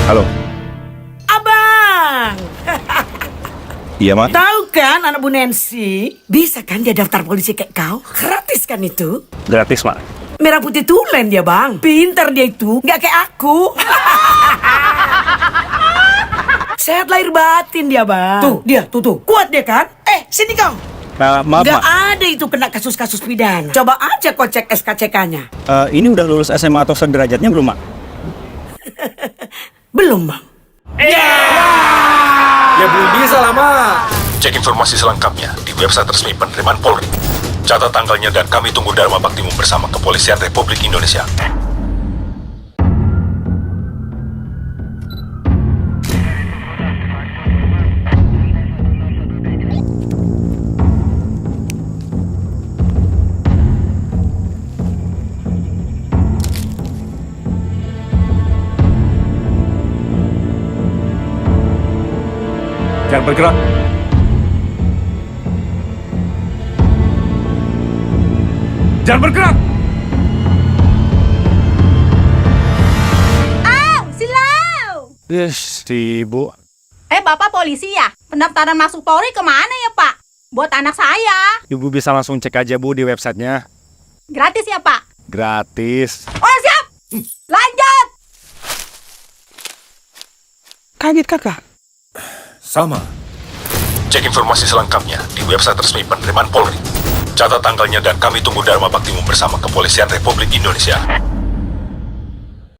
Halo. Abang! Iya, Mak? Tahu kan anak Bu Nancy? Bisa kan dia daftar polisi kayak kau? Gratis kan itu? Gratis, Mak. Merah putih tulen dia, Bang. Pintar dia itu, nggak kayak aku. Sehat lahir batin dia, Bang. Tuh, dia, tuh. Kuat dia kan? Sini kau. Maaf, Nggak Mak. ada itu kena kasus-kasus pidana. Coba aja kau cek SKCK-nya. Ini udah lulus SMA atau sederajatnya belum, Mak? Belum, Bang. Ya belum bisa lah, Mak. Cek informasi selengkapnya di website resmi penerimaan Polri. Catat tanggalnya dan kami tunggu Dharma Baktimu bersama Kepolisian Republik Indonesia. Jangan bergerak. Jangan bergerak! Silau! Si Ibu. Bapak polisi ya? Pendaftaran masuk Polri kemana ya, Pak? Buat anak saya. Ibu bisa langsung cek aja, Bu, di websitenya. Gratis ya, Pak? Gratis. Oh, siap! Lanjut! Kaget, Kakak. Sama. Cek informasi selengkapnya di website resmi penerimaan Polri. Catat tanggalnya dan kami tunggu Dharma Baktimu bersama Kepolisian Republik Indonesia.